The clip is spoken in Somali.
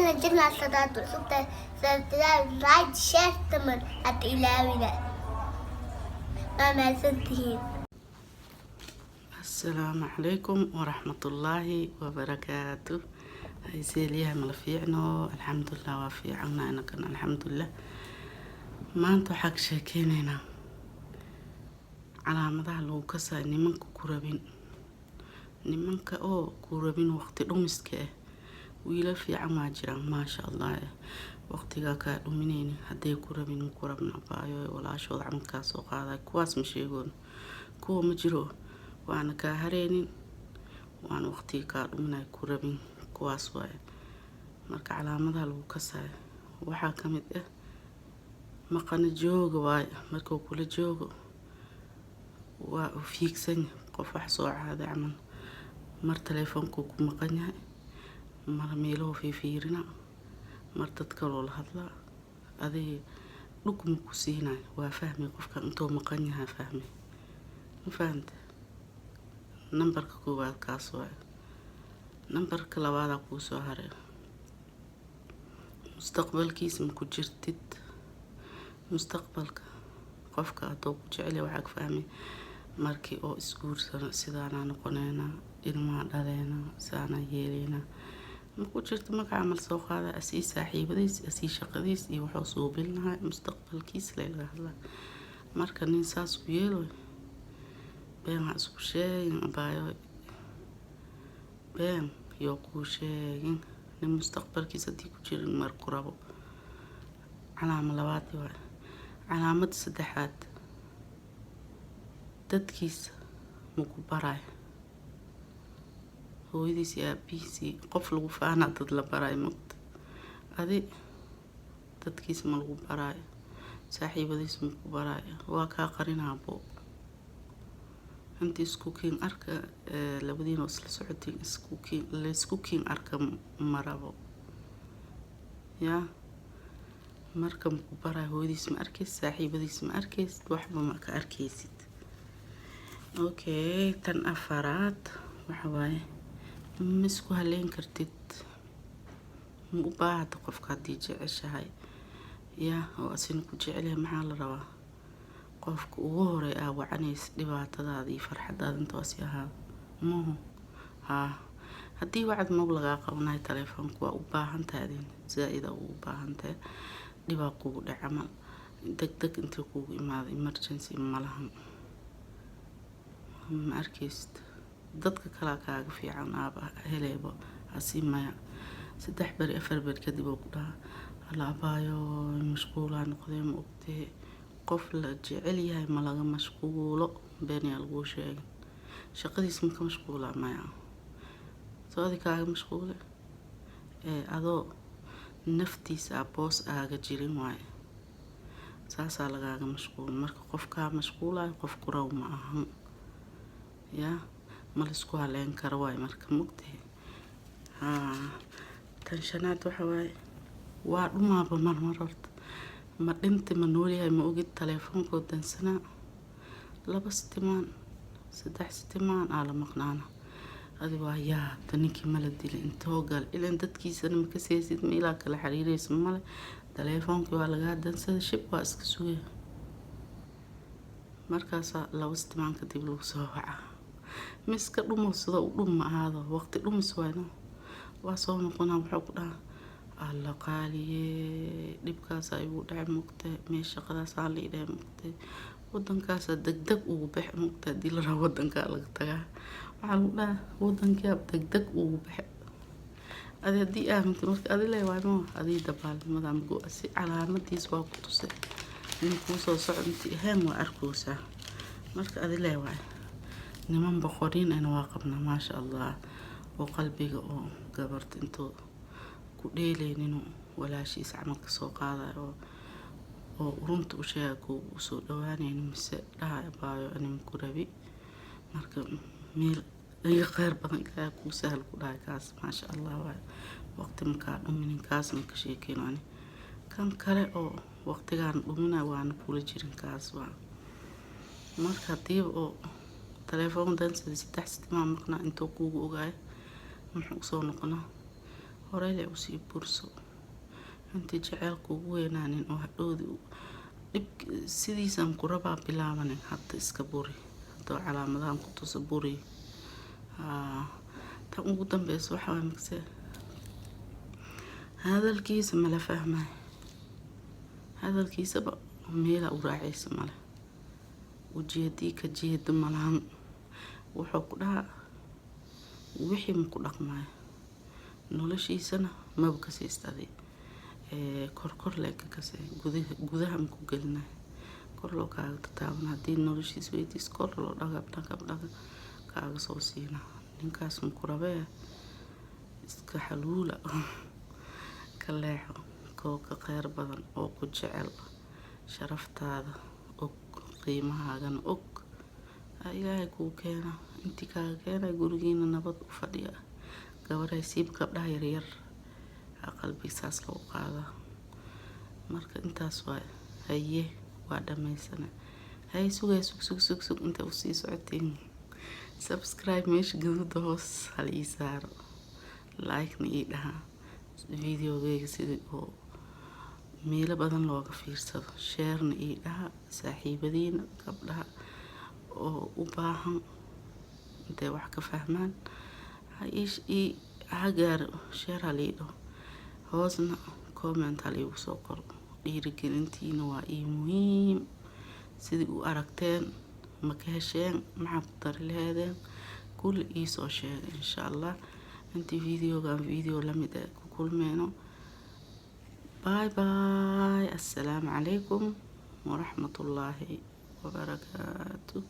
أنا جبنا الصلاة والسبت رايد شير تمر إلهنا ما سنتين. السلام عليكم ورحمة الله وبركاته. هيسيليها ملفيعنو الحمد لله وفي عنا أنا كان الحمد لله ما أنتو حق شاكينينا على مدى لوكسا نمنك كورابين نمنك كورابين وقت دومسكه ويلا في عماجرا ما شاء الله وقتها كادومينين هدي كورابين مكورابنا بايو ولا شوض عمكا سوق هذا كواس مشيقون كو مجرو وانا كهرينين وانا وقتي كادوميناي كورابين كواس واي marka calaamadaha lagu kasayo waxa kamid ah maqana jooga waay marka uu kula joogo waa u fiigsan qof wax soo caada aman mar telefoonku ku maqan yahay mar meelo fiirina mar dad kale la hadla adii dhugma ku siinay waa fahmi qofka intuu maqan yahay fahmi ma fahamta numberka koowaad kaas waay numberka labaad ku soo haray mustaqbalkiisa ma ku jirtid mustaqbalka qofka adoo ku jecel waxa ka fahmi markii oo isguursano sidaana noqoneena ilma dhaleena saana yeelina ma ku jirto magaca amal soo qaada asii saaxiibadiis asii shaqadiis iyo wuxuu soo bilnahay mustaqbalkiisa la hadla marka nin saas ku yeelo been ha isku sheegin baayo been yo ku sheegin المستقبلكيسا دي كجيرين مركو رابو علامة لباتي واي علامة سدحات دادكيس مكو براي هو يديس يا بيسي قفل وفانا داد براي مقت هذي دادكيس ملغو براي صاحبة ديس مكو براي واكا قرينها بو انتي سكوكين أركا لابدين وصل سعودين سكوكين أركا مرابو يا مركم كبارا هو دي اسم أركيس صاحبة دي اسم أركيس وحبا ما كأركيسيت اوكي تن أفراد وحواي مسكو هالين كرتيت مباعد قفكا دي جعشهاي يا وأسينكو جعلها محال روا qofka ugu horay wacanays dhibaatadaada iyo farxadaada intaas yahay mooho hadii wacd moog laga qabnay telefoonku waa u baahan tahay zaid u baahan tahay dhibaa kugu dhacamal degdeg inta kugu imaado emergency malahan ma arkayst dadka kala kaaga fiican aaba heleebo asimaya 3 bari 4 bari kadib uu ku dhaha alaabayo mashquulaan noqday ma ogtay qof la jecel yahay ma laga mashquulo been lagu sheegay shaqadiis ma ka mashquula maya soo adikaaga mashquule adoo naftiisa boos aaga jirin waay saasa lagaaga mashquul marka qofka mashquulay qof ku raw ma ahan ya ma la isku haleen karo waay marka mugtay tan shanaad waxa waay waa dhumaaba marmarta ما دمت من نوري ما وجد تليفون كودن سنة لبستمان 6 ستمان على مقنعنا هذه ويا تنيكي ملدي لانتو قال إلا انت تكيس أنا مكسيسيت ميلاك الحريري اسمه تليفون كي ولا قاعد انسى شب واسك سويه مركزا لو استمان كتب له سوعة مسك رمو صدا ورم هذا وقت رم سوينا وصونا قنا بحقنا alla qaaliye dibkaas ay u dhac mugtay meesha qadaas aan leeyahay mugtay wadankaas degdeg ugu bax mugtay dil ra wadanka laga tagaa waxa lagu dhaha wadanka degdeg ugu bax adii aamti marka adii leeyahay ma adii dabaalnimada ma go'asi calaamadiis waa ku tusay in ku soo socodti ahaan waa arkoosa marka adii leeyahay niman boqorin ana waa qabna ma sha Allah oo qalbiga oo gabarta intoo ku dheeleynino walaashiis camalka soo qaadayo oo runta u sheego soo dhawaanayno mise dhaabaayo anima ku rabi marka meel ay qeyr badan ka ku sahal ku dhaay kaas ma sha Allah waqti marka dhumin kaas ma ka sheekeynani kan kale oo waqtigan dhumina waan kula jirin kaas waa marka diib oo telefoon dan 3 ستمان markna intuu kugu ogaay muxuu soo noqonaa horey le usii burso intii jaceylku ugu weynaanin oo hadhoodi dhib sidiisan ku rabaa bilaabanin hadda iska buri hadda calaamadahan ku tuso buri tan ugu dambeysa waxa way magse hadalkiisa ma la fahmay hadalkiisa ba meela u raacaysa male ujeedii ka jeedo malahan wuxuu ku dhaha wixii ma ku dhaqmay noloshiisana maba ka siistadi kor leeka kase gudaha ma ku gelnay kor loo kaaga tataabana haddii noloshiis weydiis kor loo dhagab kaaga soo siina ninkaas ma ku rabee iska xaluula ka leexo koo ka khayr badan oo ku jecel sharaftaada og qiimahaagana og ilaahay kuu keena intii kaaga keena gurigiina nabad u fadhiya gabaray siib gabdhaha yaryar qalbigiisaas loo qaada marka intaas waa haye waa dhamaysana hay sug inta u sii socotiin subscribe meesha gaduuda hoos hal ii saaro like na ii dhaha videogayga sidii oo meelo badan looga fiirsado share na ii dhaha saaxiibadiina gabdhaha oo u baahan intay wax ka fahmaan hagaar share haliidho hoosna comment haliigu soo qoro dhiirigelintiina waa ii muhiim sidii u aragteen ma ka hesheen maxaa ku dari lahaydeen kulli ii soo sheega insha allah intii video lamid ah ku kulmeyno bye assalaamu calaykum waraxmatullaahi wabarakaatuh